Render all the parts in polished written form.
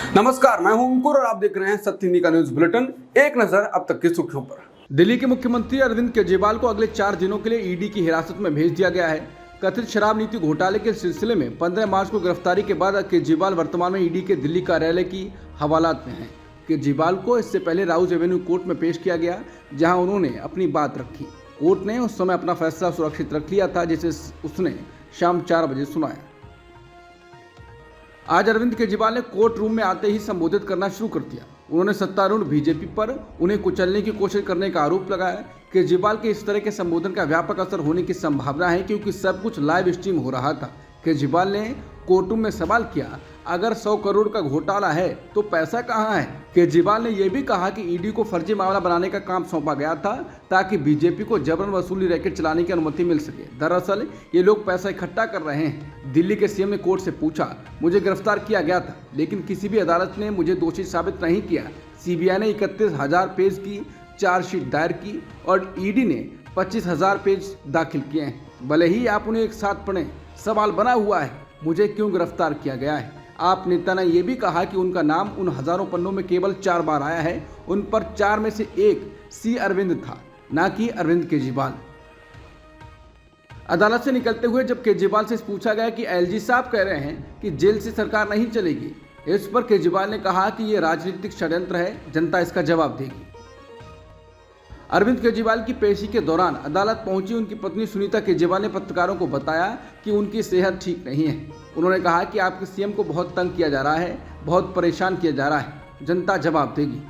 नमस्कार, मैं हूं अंकुर और आप देख रहे हैं सत्य हिंदी का न्यूज बुलेटिन। एक नजर अब तक की सुर्खियों पर। दिल्ली के मुख्यमंत्री अरविंद केजरीवाल को अगले 4 दिनों के लिए ईडी की हिरासत में भेज दिया गया है। कथित शराब नीति घोटाले के सिलसिले में 15 मार्च को गिरफ्तारी के बाद केजरीवाल वर्तमान में ईडी के दिल्ली कार्यालय की हवालात में हैं। केजरीवाल को इससे पहले राउज एवेन्यू कोर्ट में पेश किया गया, जहां उन्होंने अपनी बात रखी। कोर्ट ने उस समय अपना फैसला सुरक्षित रख लिया था, जिसे उसने शाम 4 बजे सुनाया। आज अरविंद केजरीवाल ने कोर्ट रूम में आते ही संबोधित करना शुरू कर दिया। उन्होंने सत्तारूढ़ बीजेपी पर उन्हें कुचलने की कोशिश करने का आरोप लगाया। केजरीवाल के इस तरह के संबोधन का व्यापक असर होने की संभावना है, क्योंकि सब कुछ लाइव स्ट्रीम हो रहा था। केजरीवाल ने कोर्ट रूम में सवाल किया, अगर 100 करोड़ का घोटाला है तो पैसा कहां है? केजरीवाल ने यह भी कहा कि ईडी को फर्जी मामला बनाने का काम सौंपा गया था, ताकि बीजेपी को जबरन वसूली रैकेट चलाने की अनुमति मिल सके। दरअसल ये लोग पैसा इकट्ठा कर रहे हैं। दिल्ली के सीएम ने कोर्ट से पूछा, मुझे गिरफ्तार किया गया था, लेकिन किसी भी अदालत ने मुझे दोषी साबित नहीं किया। सीबीआई ने 31,000 पेज की चार्जशीट दायर की और ईडी ने 25,000 पेज दाखिल किए हैं। भले ही आप उन्हें एक साथ पढ़ें, सवाल बना हुआ है, मुझे क्यों गिरफ्तार किया गया है? आप नेता ने यह भी कहा कि उनका नाम उन हजारों पन्नों में केवल 4 बार आया है। उन पर 4 में से एक सी अरविंद था, ना कि अरविंद केजरीवाल। अदालत से निकलते हुए जब केजरीवाल से पूछा गया कि एलजी साहब कह रहे हैं कि जेल से सरकार नहीं चलेगी, इस पर केजरीवाल ने कहा कि यह राजनीतिक षड्यंत्र है, जनता इसका जवाब देगी। अरविंद केजरीवाल की पेशी के दौरान अदालत पहुंची उनकी पत्नी सुनीता केजरीवाल ने पत्रकारों को बताया कि उनकी सेहत ठीक नहीं है। उन्होंने कहा कि आपके सीएम को बहुत तंग किया जा रहा है, बहुत परेशान किया जा रहा है, जनता जवाब देगी।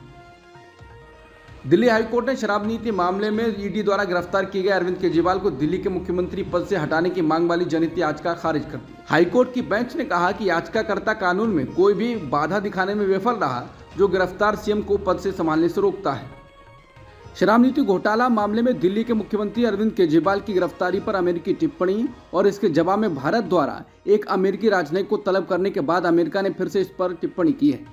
दिल्ली हाईकोर्ट ने शराब नीति मामले में ईडी द्वारा गिरफ्तार किए गए अरविंद केजरीवाल को दिल्ली के मुख्यमंत्री पद से हटाने की मांग वाली जनहित याचिका खारिज कर दी। हाईकोर्ट की बेंच ने कहा कि याचिकाकर्ता कानून में कोई भी बाधा दिखाने में विफल रहा, जो गिरफ्तार सीएम को पद से संभालने से रोकता है। शराब नीति घोटाला मामले में दिल्ली के मुख्यमंत्री अरविंद केजरीवाल की गिरफ्तारी पर अमेरिकी टिप्पणी और इसके जवाब में भारत द्वारा एक अमेरिकी राजनयिक को तलब करने के बाद अमेरिका ने फिर से इस पर टिप्पणी की है।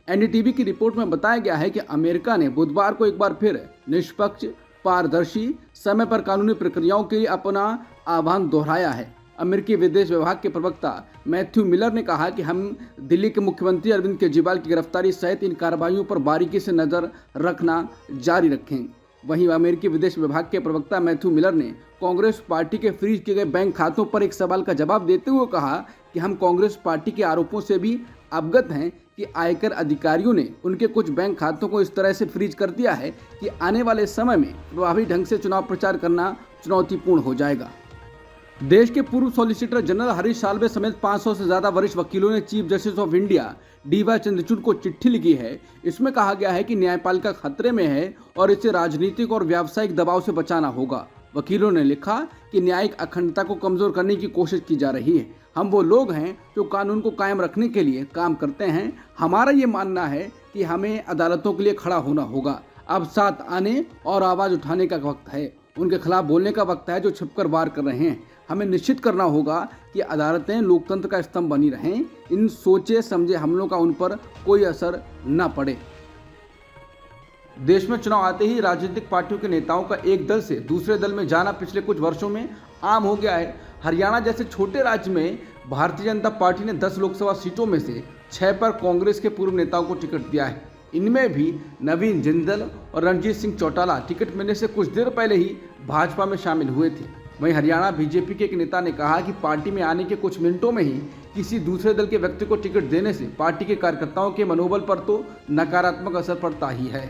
एनडीटीवी की रिपोर्ट में बताया गया है कि अमेरिका ने बुधवार को एक बार फिर निष्पक्ष, पारदर्शी, समय पर कानूनी प्रक्रियाओं के लिए अपना आह्वान दोहराया है। अमेरिकी विदेश विभाग के प्रवक्ता मैथ्यू मिलर ने कहा कि हम दिल्ली के मुख्यमंत्री अरविंद केजरीवाल की गिरफ्तारी सहित इन कार्रवाइयों पर बारीकी से नजर रखना जारी रखेंगे। वहीं अमेरिकी विदेश विभाग के प्रवक्ता मैथ्यू मिलर ने कांग्रेस पार्टी के फ्रीज किए गए बैंक खातों पर एक सवाल का जवाब देते हुए कहा कि हम कांग्रेस पार्टी के आरोपों से भी अवगत हैं कि आयकर अधिकारियों ने उनके कुछ बैंक खातों को इस तरह से फ्रीज कर दिया है कि आने वाले समय में प्रभावी ढंग से चुनाव प्रचार करना चुनौतीपूर्ण हो जाएगा। देश के पूर्व सॉलिसिटर जनरल हरीश साल्वे समेत 500 से ज्यादा वरिष्ठ वकीलों ने chief justice of India DY Chandrachud को चिट्ठी लिखी है। इसमें कहा गया है कि न्यायपालिका खतरे में है और इसे राजनीतिक और व्यावसायिक दबाव से बचाना होगा। वकीलों ने लिखा कि न्यायिक अखंडता को कमजोर करने की कोशिश की जा रही है। हम वो लोग हैं जो कानून को कायम रखने के लिए काम करते हैं। हमारा ये मानना है कि हमें अदालतों के लिए खड़ा होना होगा। अब साथ आने और आवाज उठाने का वक्त है, उनके खिलाफ बोलने का वक्त है जो छिपकर वार कर रहे हैं। हमें निश्चित करना होगा कि अदालतें लोकतंत्र का स्तंभ बनी रहें। इन सोचे समझे हमलों का उन पर कोई असर न पड़े। देश में चुनाव आते ही राजनीतिक पार्टियों के नेताओं का एक दल से दूसरे दल में जाना पिछले कुछ वर्षों में आम हो गया है। हरियाणा जैसे छोटे राज्य में भारतीय जनता पार्टी ने 10 लोकसभा सीटों में से 6 पर कांग्रेस के पूर्व नेताओं को टिकट दिया है। इनमें भी नवीन जिंदल और रणजीत सिंह चौटाला टिकट मिलने से कुछ देर पहले ही भाजपा में शामिल हुए थे। वहीं हरियाणा बीजेपी के एक नेता ने कहा कि पार्टी में आने के कुछ मिनटों में ही किसी दूसरे दल के व्यक्ति को टिकट देने से पार्टी के कार्यकर्ताओं के मनोबल पर तो नकारात्मक असर पड़ता ही है।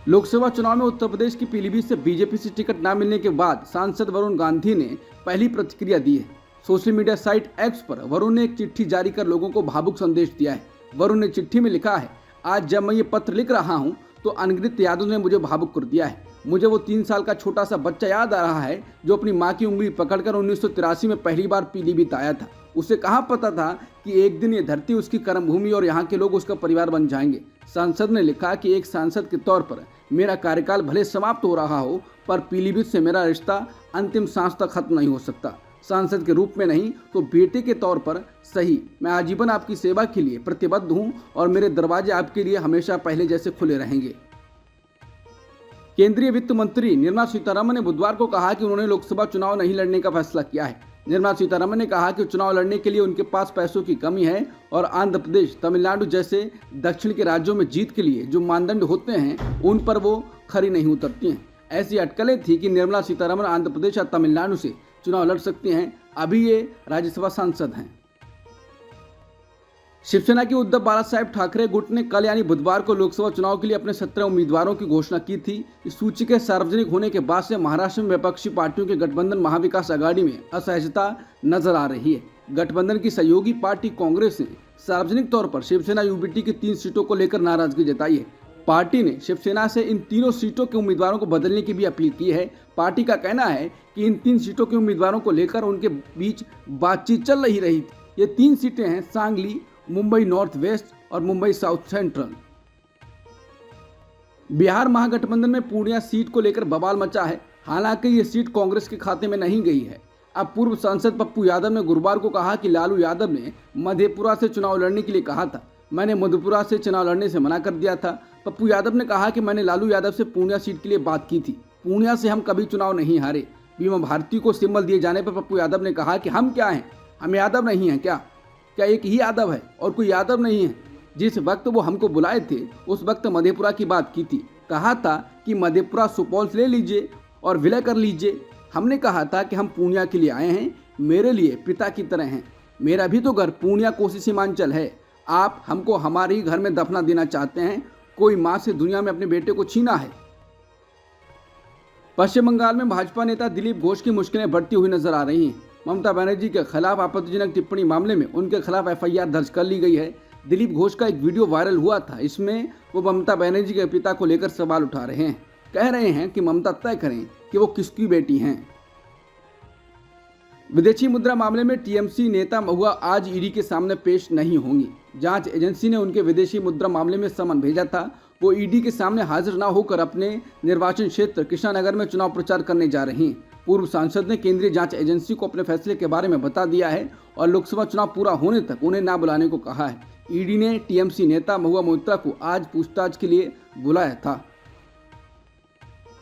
लोकसभा चुनाव में उत्तर प्रदेश की पीलीभीत से बीजेपी से टिकट न मिलने के बाद सांसद वरुण गांधी ने पहली प्रतिक्रिया दी है। सोशल मीडिया साइट एक्स पर वरुण ने एक चिट्ठी जारी कर लोगों को भावुक संदेश दिया है। वरुण ने चिट्ठी में लिखा है, आज जब मैं ये पत्र लिख रहा हूँ तो अनगिनत यादों ने मुझे भावुक कर दिया है। मुझे वो 3 साल का छोटा सा बच्चा याद आ रहा है जो अपनी माँ की उंगली पकड़कर 1983 में पहली बार पीलीभीत आया था। उसे कहाँ पता था कि एक दिन ये धरती उसकी कर्मभूमि और यहाँ के लोग उसका परिवार बन जाएंगे। सांसद ने लिखा कि एक सांसद के तौर पर मेरा कार्यकाल भले समाप्त हो रहा हो, पर पीलीभीत से मेरा रिश्ता अंतिम सांस तक खत्म नहीं हो सकता। सांसद के रूप में नहीं तो बेटे के तौर पर सही, मैं आजीवन आपकी सेवा के लिए प्रतिबद्ध हूँ और मेरे दरवाजे आपके लिए हमेशा पहले जैसे खुले रहेंगे। केंद्रीय वित्त मंत्री निर्मला सीतारमण ने बुधवार को कहा कि उन्होंने लोकसभा चुनाव नहीं लड़ने का फैसला किया है। निर्मला सीतारमण ने कहा कि चुनाव लड़ने के लिए उनके पास पैसों की कमी है और आंध्र प्रदेश, तमिलनाडु जैसे दक्षिण के राज्यों में जीत के लिए जो मानदंड होते हैं उन पर वो खरी नहीं उतरती हैं। ऐसी अटकलें थी कि निर्मला सीतारमण आंध्र प्रदेश या तमिलनाडु से चुनाव लड़ सकती हैं। अभी ये राज्यसभा सांसद हैं। शिवसेना के उद्धव बालासाहेब ठाकरे गुट ने कल यानी बुधवार को लोकसभा चुनाव के लिए अपने 17 उम्मीदवारों की घोषणा की थी। इस सूची के सार्वजनिक होने के बाद से महाराष्ट्र में विपक्षी पार्टियों के गठबंधन महाविकास आघाड़ी में असहजता नजर आ रही है। गठबंधन की सहयोगी पार्टी कांग्रेस ने सार्वजनिक तौर पर शिवसेना यूबीटी की 3 सीटों को लेकर नाराजगी जताई है। पार्टी ने शिवसेना से इन तीनों सीटों के उम्मीदवारों को बदलने की भी अपील की है। पार्टी का कहना है कि इन 3 सीटों के उम्मीदवारों को लेकर उनके बीच बातचीत चल रही थी। ये 3 सीटें हैं सांगली, मुंबई नॉर्थ वेस्ट और मुंबई साउथ सेंट्रल। बिहार महागठबंधन में पूर्णिया सीट को लेकर बवाल मचा है। हालांकि ये सीट कांग्रेस के खाते में नहीं गई है। अब पूर्व सांसद पप्पू यादव ने गुरुवार को कहा कि लालू यादव ने मधेपुरा से चुनाव लड़ने के लिए कहा था। मैंने मधेपुरा से चुनाव लड़ने से मना कर दिया था। पप्पू यादव ने कहा कि मैंने लालू यादव से पूर्णिया सीट के लिए बात की थी। पूर्णिया से हम कभी चुनाव नहीं हारे। बीमा भारती को सिंबल दिए जाने पर पप्पू यादव ने कहा कि हम क्या हैं, हम यादव नहीं हैं क्या एक ही यादव है और कोई यादव नहीं है। जिस वक्त वो हमको बुलाए थे उस वक्त मधेपुरा की बात की थी। कहा था कि मधेपुरा सुपौल से ले लीजिए और विलय कर लीजिए। हमने कहा था कि हम पूर्णिया के लिए आए हैं, मेरे लिए पिता की तरह हैं। मेरा भी तो घर पूर्णिया कोसी सीमांचल है। आप हमको हमारे ही घर में दफना देना चाहते हैं। कोई माँ से दुनिया में अपने बेटे को छीना है। पश्चिम बंगाल में भाजपा नेता दिलीप घोष की मुश्किलें बढ़ती हुई नजर आ रही हैं। ममता बनर्जी के खिलाफ आपत्तिजनक टिप्पणी मामले में उनके खिलाफ एफआईआर दर्ज कर ली गई है। दिलीप घोष का एक वीडियो वायरल हुआ था। इसमें वो ममता बनर्जी के पिता को लेकर सवाल उठा रहे हैं। कह रहे हैं कि ममता तय करें कि वो किसकी बेटी हैं। विदेशी मुद्रा मामले में टीएमसी नेता महुआ आज ईडी के सामने पेश नहीं होंगी। जांच एजेंसी ने उनके विदेशी मुद्रा मामले में समन भेजा था। वो ईडी के सामने हाजिर न होकर अपने निर्वाचन क्षेत्र कृष्णानगर में चुनाव प्रचार करने जा रही हैं। पूर्व सांसद ने केंद्रीय जांच एजेंसी को अपने फैसले के बारे में बता दिया है और लोकसभा चुनाव पूरा होने तक उन्हें ना बुलाने को कहा है। ईडी ने टीएमसी नेता महुआ मोइत्रा को आज पूछताछ के लिए बुलाया था।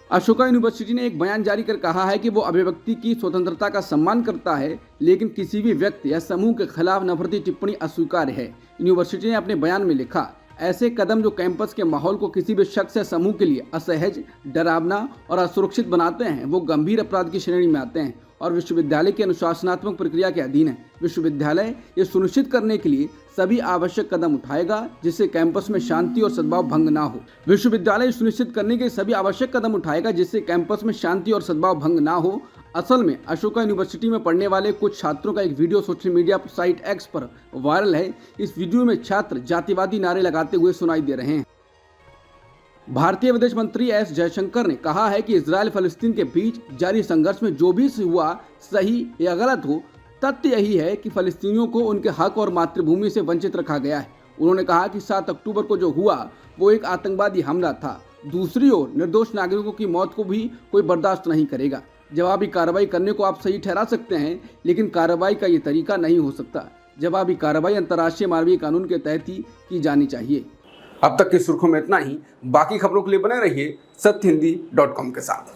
अशोका यूनिवर्सिटी ने एक बयान जारी कर कहा है कि वो अभिव्यक्ति की स्वतंत्रता का सम्मान करता है, लेकिन किसी भी व्यक्ति या समूह के खिलाफ नफरती टिप्पणी अस्वीकार्य है। यूनिवर्सिटी ने अपने बयान में लिखा, ऐसे कदम जो कैंपस के माहौल को किसी भी शख्स या समूह के लिए असहज, डरावना और असुरक्षित बनाते हैं, वो गंभीर अपराध की श्रेणी में आते हैं और विश्वविद्यालय की अनुशासनात्मक प्रक्रिया के अधीन है। विश्वविद्यालय ये सुनिश्चित करने के लिए सभी आवश्यक कदम उठाएगा जिससे कैंपस में शांति और सद्भाव भंग ना हो। विश्वविद्यालय सुनिश्चित करने के सभी आवश्यक कदम उठाएगा जिससे कैंपस में शांति और सद्भाव भंग ना हो। असल में अशोका यूनिवर्सिटी में पढ़ने वाले कुछ छात्रों का एक video social media site x पर वायरल है। इस वीडियो में छात्र जातिवादी नारे लगाते हुए सुनाई दे रहे हैं। भारतीय विदेश मंत्री एस जयशंकर ने कहा है कि इजराइल फलस्तीन के बीच जारी संघर्ष में जो भी हुआ, सही या गलत हो, तथ्य यही है कि फलस्तीनियों को उनके हक और मातृभूमि से वंचित रखा गया है। उन्होंने कहा कि 7 अक्टूबर को जो हुआ वो एक आतंकवादी हमला था। दूसरी ओर निर्दोष नागरिकों की मौत को भी कोई बर्दाश्त नहीं करेगा। जवाबी कार्रवाई करने को आप सही ठहरा सकते हैं, लेकिन कार्रवाई का ये तरीका नहीं हो सकता। जवाबी कार्रवाई अंतर्राष्ट्रीय मानवीय कानून के तहत ही की जानी चाहिए। अब तक की सुर्खियों में इतना ही। बाकी खबरों के लिए बने रहिए सत्यहिंदी.com के साथ।